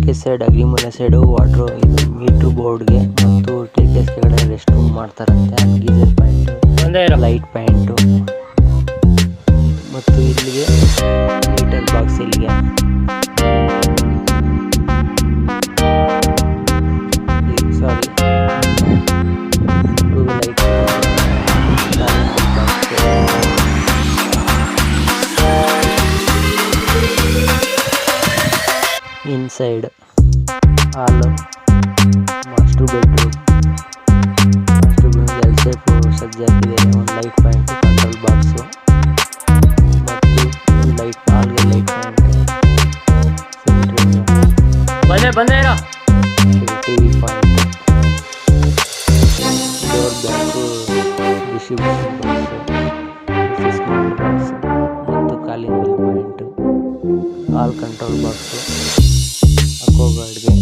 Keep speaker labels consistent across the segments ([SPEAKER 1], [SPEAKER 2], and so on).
[SPEAKER 1] Staircase side ಅಗ್ರಿಮೂಲೆ side water ಇದು metre ಬೋರ್ಡ್ಗೆ ಮತ್ತು ಸ್ಟೇರ್ಕೇಸ್ ಕೆಳಗಡೆ ರೆಸ್ಟ್ ರೂಮ್ ಮಾಡ್ತಾರಂತೆ. ಗೀಸರ್ ಪಾಯಿಂಟು, ಲೈಟ್ ಪಾಯಿಂಟು ಮತ್ತು ಇಲ್ಲಿಗೆ ಮೀಟರ್ ಬಾಕ್ಸ್ ಇಲ್ಲಿಗೆ sorry light inside hall, master bedroom, L shape ಸಜ್ಜೆ ಹಾಕಿದ್ದಾರೆ. ಒಂದು ಲೈಟ್ ಪಾಯಿಂಟ್, ಕಂಟ್ರೋಲ್ ಬಾಕ್ಸು ಮತ್ತು ಲೈಟ್ ಹಾಲ್ಗೆ light point, TV point, door back, distribution box, smart box ಮತ್ತು calling bell point, hall control box, ಅಕ್ವಾಗಾರ್ಡ್ಗೆ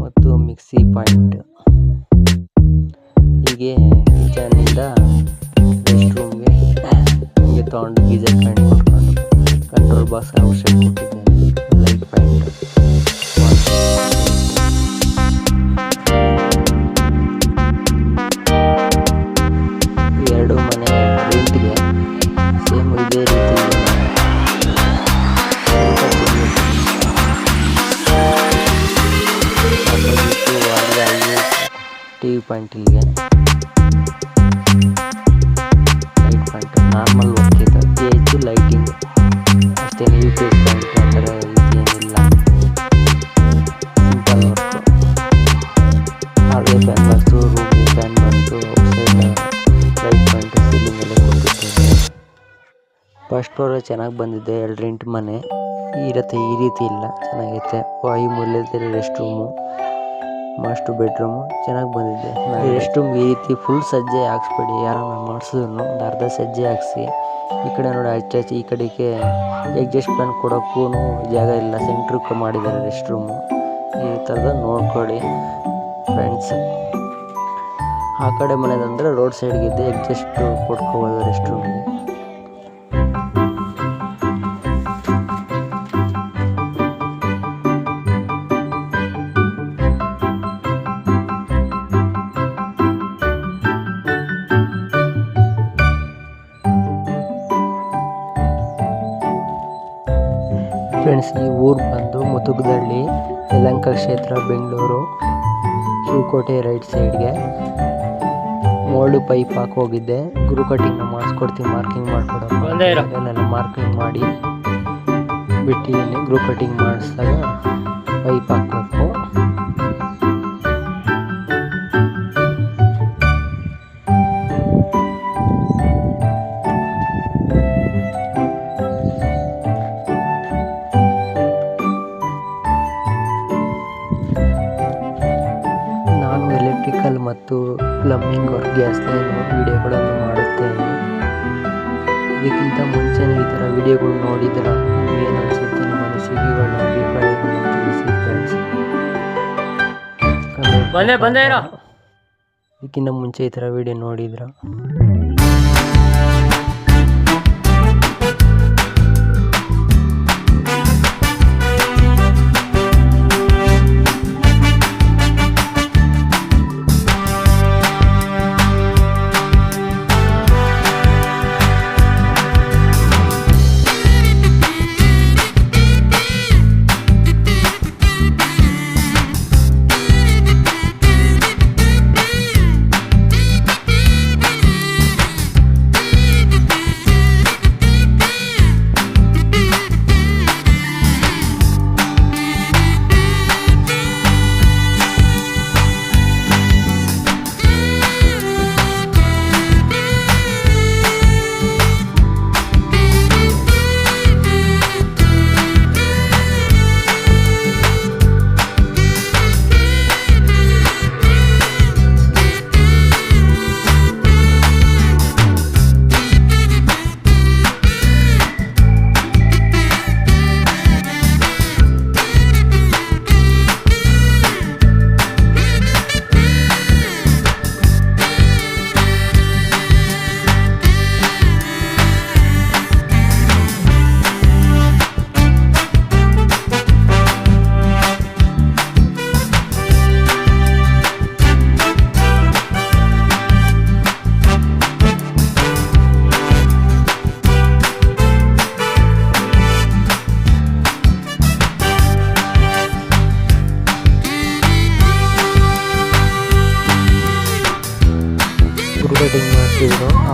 [SPEAKER 1] ಮತ್ತು mixie point. ಹೀಗೆ ಕಿಚನ್ನಿಂದ ರೆಸ್ಟ್ ರೂಮ್ಗೆ ಹೀಗೆ ತೊಗೊಂಡು ಗೀಸರ್ ಪಾಯಿಂಟ್ ಕೊಟ್ಕೊಂಡು ಕಂಟ್ರೋಲ್ ಬಾಕ್ಸ್ ಔಟ್ಸೈಡ್ ಕೊಟ್ಟಿದ್ದೇನೆ. ಲೈಟ್ ಪಾಯಿಂಟ್, ಎರಡು ಮನೆ ರೆಂಟ್ಗೆ ಸೇಮ್ ಇದೇ ರೀತಿ ಟಿವಿ ಪಾಯಿಂಟ್, ಇಲ್ಲಿಗೆ ಲೈಟ್ ಪಾಯಿಂಟ್, ನಾರ್ಮಲ್ ವರ್ಕ್ ಇದೆ. ಹೆಚ್ಚು ಲೈಟಿಂಗ್ ಅಷ್ಟೇ, ಯು ಪಿ ಎಸ್ ಪಾಯಿಂಟ್ ಆ ಥರ ರೀತಿ ಏನಿಲ್ಲ, ಸಿಂಪಲ್ ವರ್ಕು. ಹಾಗೆ ಫ್ಯಾನ್ ಬಂತು, ರೂಮ್ಗೆ ಫ್ಯಾನ್ ಬಂತು, ಔಟ್ಸೈಡ್ ಲೈಟ್ ಪಾಯಿಂಟ್, ಸೀಲಿಂಗ್ ಎಲ್ಲ ಕೊಟ್ಟಿದ್ದೇನೆ. ಫಸ್ಟ್ ಫ್ಲೋರ್ ಚೆನ್ನಾಗಿ ಬಂದಿದೆ. 2 ಇಂಟು ಮನೆ ಇರುತ್ತೆ, ಈ ರೀತಿ ಇಲ್ಲ, ಚೆನ್ನಾಗೈತೆ. ಈ ಮೂಲೆಯಲ್ಲಿ ರೆಸ್ಟ್ ರೂಮು, ಮಾಸ್ಟರ್ ಬೆಡ್ರೂಮು ಚೆನ್ನಾಗಿ ಬಂದಿದೆ. ರೆಸ್ಟ್ ರೂಮ್ ಈ ರೀತಿ ಫುಲ್ ಸಜ್ಜೆ ಹಾಕ್ಸ್ಬೇಡಿ, ಯಾರನ್ನ ಮಾಡಿಸಿದ್ರು ಒಂದು ಅರ್ಧ ಸಜ್ಜೆ ಹಾಕ್ಸಿ. ಈ ಕಡೆ ನೋಡಿ ಅಟ್ಯಾಚ್, ಈ ಕಡೆಗೆ ಎಗ್ಜಸ್ಟ್ ಫ್ಯಾನ್ ಕೊಡೋಕ್ಕೂ ಜಾಗ ಇಲ್ಲ, ಸೆಂಟ್ರಕ್ಕೆ ಮಾಡಿದ್ದಾರೆ ರೆಸ್ಟ್ ರೂಮು. ಈ ಥರದ ನೋಡ್ಕೊಳ್ಳಿ ಫ್ರೆಂಡ್ಸ್. ಆ ಕಡೆ ಮನೆದಂದರೆ ರೋಡ್ ಸೈಡ್ಗಿದ್ದೆ ಎಗ್ಜಸ್ಟ್ ಕೊಟ್ಕೋಬೋದು ರೆಸ್ಟ್ ರೂಮ್ಗೆ. ಫ್ರೆಂಡ್ಸ್, ಈ ಊರು ಬಂದು ಮುತುಗದಳ್ಳಿ, ಯಲಹಂಕ ಕ್ಷೇತ್ರ, ಬೆಂಗಳೂರು, ಶಿವಕೋಟೆ ರೈಟ್ ಸೈಡ್ಗೆ. ಮೋಲ್ಡ್ ಪೈಪ್ ಹಾಕಿ ಹೋಗಿದ್ದೆ, ಗುರು ಕಟಿಂಗ್ ಮಾಡಿಸ್ಕೊಡ್ತೀವಿ, ಮಾರ್ಕಿಂಗ್ ಮಾಡಿಕೊಡಪ್ಪ ಅಲ್ಲೆಲ್ಲ ಮಾರ್ಕಿಂಗ್ ಮಾಡಿ ಬಿಟ್ಟಿದ್ದೀನಿ. ಗುರು ಕಟಿಂಗ್ ಮಾಡಿಸಿದಾಗ ಪೈಪ್ ಹಾಕಬೇಕು. ಎಲೆಕ್ಟ್ರಿಕಲ್ ಮತ್ತು ಪ್ಲಂಬಿಂಗ್ ವರ್ಕ್, ಗ್ಯಾಸ್ ಲೈನ್ ವಿಡಿಯೋಗಳನ್ನು ಮಾಡುತ್ತೇನೆ. ಇದಕ್ಕಿಂತ ಮುಂಚೆ ಈ ಥರ ವಿಡಿಯೋಗಳು ನೋಡಿದ್ರೆ ಏನು ಅನಿಸುತ್ತೆ, ನಿಮ್ಮ ಅನಿಸಿಕೆಗಳ ಅಭಿಪ್ರಾಯಗಳನ್ನು ತಿಳಿಸಿ ಫ್ರೆಂಡ್ಸ್. ಇದಕ್ಕಿಂತ ಮುಂಚೆ ಈ ಥರ ವಿಡಿಯೋ ನೋಡಿದ್ರೆ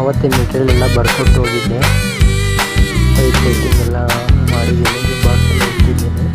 [SPEAKER 1] ಅವತ್ತೇ ಮೆಟೀರಿಯಲ್ ಎಲ್ಲ ಬರ್ಕೊಟ್ಟು ಹೋಗಿದ್ದೆ. ಪೈಪ್ ಸೆಟ್ಟಿಂಗ್ ಎಲ್ಲ ಮಾಡಿದ್ದೀನಿ, ಬಾಕ್ಸಲ್ಲಿ ಇಟ್ಟಿದ್ದೀನಿ.